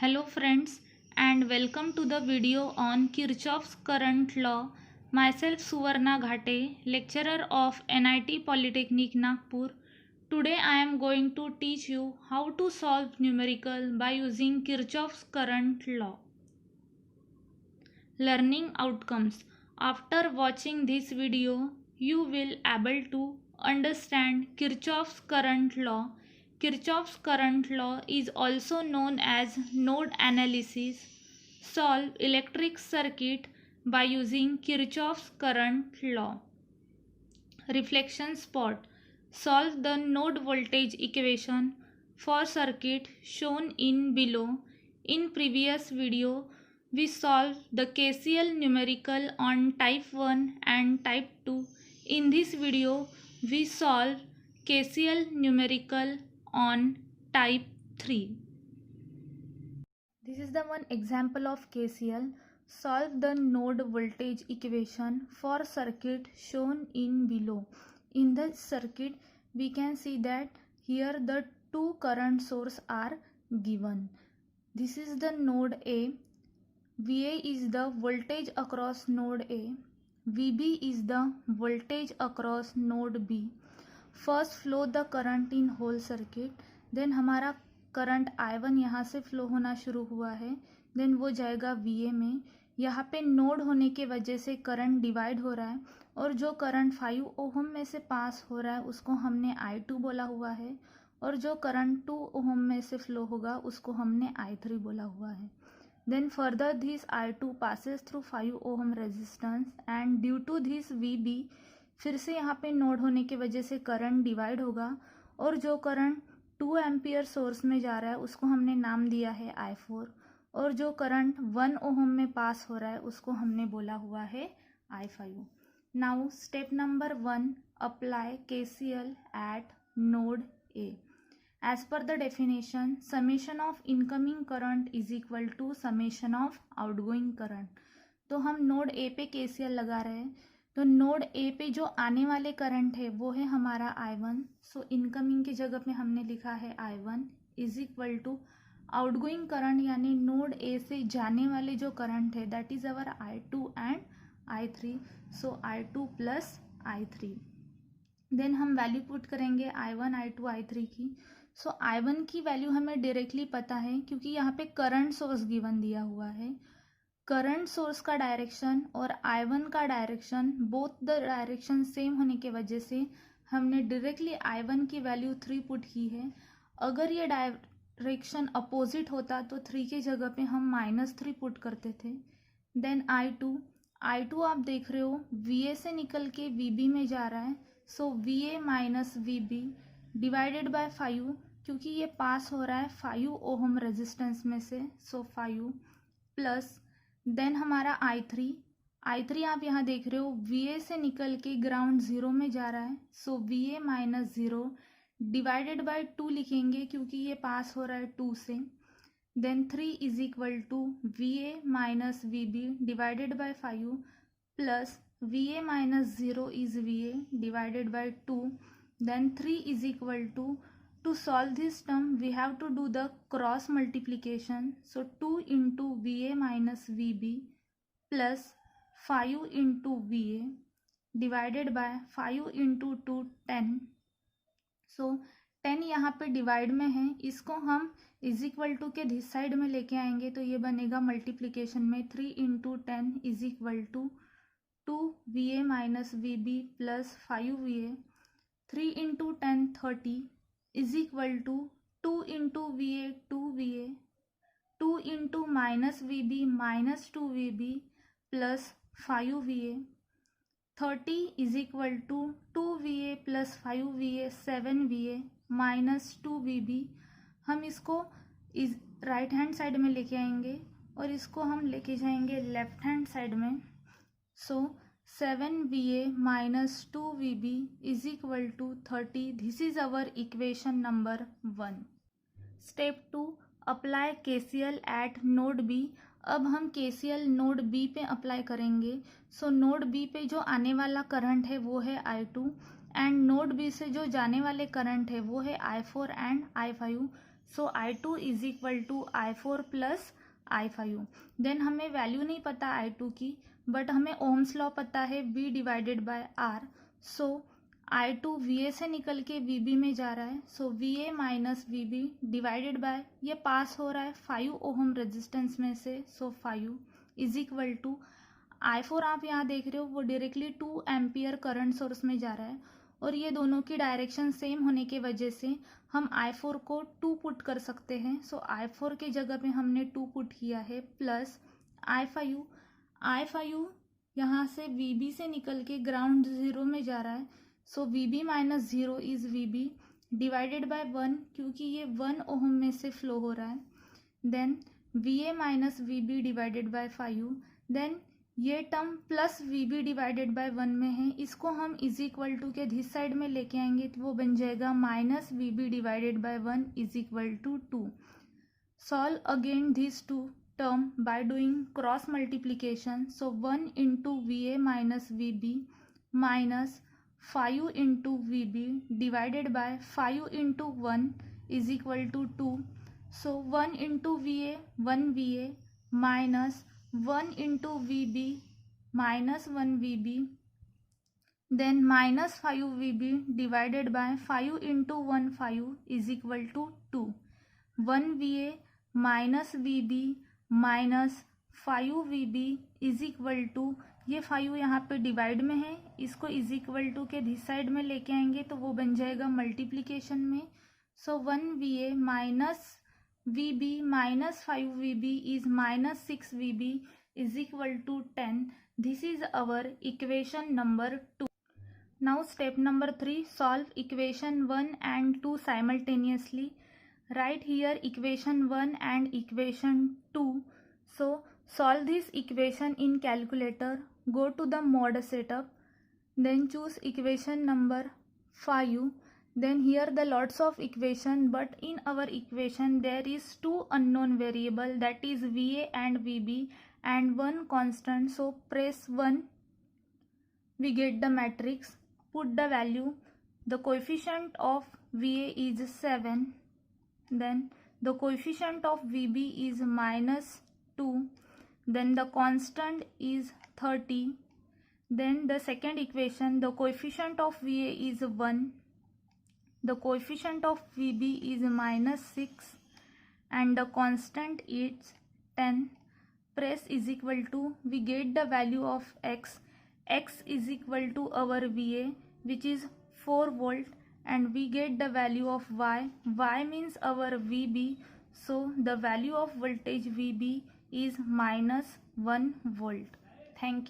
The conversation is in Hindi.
Hello friends and welcome to the video on Kirchhoff's current law. Myself Suvarna Ghate, lecturer of NIT Polytechnic Nagpur. Today I am going to teach you how to solve numerical by using Kirchhoff's current law. Learning outcomes. After watching this video, you will able to understand Kirchhoff's current law. Kirchhoff's current law is also known as node analysis. Solve electric circuit by using Kirchhoff's current law. Reflection spot. Solve the node voltage equation for circuit shown in below. In previous video, we solved the KCL numerical on type 1 and type 2. In this video, we solve KCL numerical on type 3. This is the one example of KCL. Solve the node voltage equation for circuit shown in below. In the circuit, we can see that here the two current sources are given. This is the node A. VA is the voltage across node A. VB is the voltage across node B. First flow the current in whole circuit. Then हमारा करंट I1 यहाँ से फ्लो होना शुरू हुआ है. देन वो जाएगा VA में. यहाँ पे नोड होने के वजह से करंट डिवाइड हो रहा है और जो करंट 5 ओहम में से पास हो रहा है उसको हमने I2 बोला हुआ है और जो करंट 2 ओहम में से फ्लो होगा उसको हमने I3 बोला हुआ है. Then further this I2 passes through 5 ohm resistance and due to this VB फिर से यहाँ पे नोड होने की वजह से करंट डिवाइड होगा और जो करंट 2 एम्पियर सोर्स में जा रहा है उसको हमने नाम दिया है I4 और जो करंट 1 ओहम में पास हो रहा है उसको हमने बोला हुआ है I5. Now step number 1, apply KCL eight node A. As per the definition, summation of incoming current is equal to summation of outgoing current. तो हम नोड A पे KCL लगा रहे हैं. तो नोड A पे जो आने वाले करंट है वो है हमारा I1. सो इनकमिंग की जगह पे हमने लिखा है I1 is equal to outgoing current यानी नोड A से जाने वाले जो करंट है that is our I2 and I3. So I2 plus I3. Then हम वैल्यू पुट करेंगे I1, I2, I3 की. सो I1 की वैल्यू हमें डायरेक्टली पता है क्योंकि यहाँ पे करंट सोर्स गिवन दिया हुआ है. करंट सोर्स का डायरेक्शन और I1 का direction both the direction same होने के वजह से हमने डायरेक्टली I1 की वैल्यू 3 पुट की है. अगर ये डायरेक्शन अपोजिट होता तो 3 की जगह पे हम -3 पुट करते थे. देन I2 आप देख रहे हो VA से निकल के VB में जा रहा है. सो VA minus VB divided by 5 क्योंकि ये पास हो रहा है 5 ओहम रेजिस्टेंस में से. सो 5 प्लस देन हमारा I3 आप यहाँ देख रहे हो VA से निकल के ग्राउंड 0 में जा रहा है. सो VA माइनस 0 डिवाइडेड बाय 2 लिखेंगे क्योंकि ये पास हो रहा है 2 से. Then 3 is equal to VA minus VB divided by 5 plus VA minus 0 is VA divided by 2. Then 3 is equal to solve this term we have to do the cross multiplication. So 2 into VA minus VB plus 5 into VA divided by 5 into 2 10. So 10 यहाँ पे डिवाइड में है, इसको हम इज इक्वल टू के दिस साइड में लेके आएंगे तो ये बनेगा मल्टीप्लिकेशन में 3 into 10 is equal to 2 VA minus VB plus 5 VA. 3 into 10 30 is equal to 2 into VA 2 VA 2 into minus VB minus 2 VB plus 5 VA. 30 is equal to 2 VA plus 5 VA 7 VA minus 2 VB. हम इसको इस राइट हैंड साइड में लेके आएंगे और इसको हम लेके जाएंगे लेफ्ट हैंड साइड में. सो 7 VA minus 2 VB is equal to 30. This is our equation number 1. Step 2, apply KCL at node B. अब हम KCL नोड B पे अप्लाई करेंगे. सो नोड B पे जो आने वाला करंट है वो है I2 एंड नोड B से जो जाने वाले करंट है वो है I4 and I5. So I2 is equal to I4 plus I5। Then हमें वैल्यू नहीं पता I2 की, बट हमें ओम्स लॉ पता है V divided by R। So I2 VA से निकल के VB में जा रहा है, सो VA minus VB divided bye, ये पास हो रहा है 5 ओहम रेजिस्टेंस में से, सो 5 इज इक्वल टू I4 आप यहाँ देख रहे हो वो डायरेक्टली 2 एम्पियर करंट सोर्स में जा रहा है, और ये दोनों की डायरेक्शन सेम होने की वजह से हम I4 को 2 पुट कर सकते हैं। सो I4 के जगह पे हमने 2 पुट किया है, प्लस I5 यहाँ से VB से निकल के ग्राउंड जीरो में जा रहा है, सो VB minus zero is VB divided by 1, क्योंकि ये 1 ओहम में से फ्लो हो रहा है। Then VA minus VB divided by 5, then ये term plus VB divided by 1 में है, इसको हम इज इक्वल टू के दिस साइड में लेके आएंगे तो वो बन जाएगा minus VB divided by 1 is equal to 2। Solve again this two term by doing cross multiplication, so 1 into VA minus VB minus 5 into VB divided by 5 into 1 is equal to 2। So 1 into VA 1 VA minus 1 into VB minus 1 VB, then minus 5 VB divided by 5 into 1 5 is equal to 2। 1 VA minus VB minus 5 VB is equal to, ये 5 यहाँ पे डिवाइड में है, इसको इज इक्वल टू के दिस साइड में लेके आएंगे तो वो बन जाएगा मल्टीप्लीकेशन में। So 1 VA minus VB minus 5 VB is minus 6 VB is equal to 10. This is our equation number 2. Now step number 3, solve equation 1 and 2 simultaneously. Write here equation 1 and equation 2. So solve this equation in calculator. Go to the mode setup. Then choose equation number 5. Then here the lots of equation, but in our equation there is 2 unknown variable, that is VA and VB, and 1 constant. So press 1, we get the matrix, put the value. The coefficient of VA is 7, then the coefficient of VB is minus 2, then the constant is 30. Then the second equation, the coefficient of VA is 1, the coefficient of VB is minus 6, and the constant is 10. Press is equal to, we get the value of x. X is equal to our VA, which is 4 volt, and we get the value of y. Y means our VB, so the value of voltage VB is minus 1 volt. Thank you.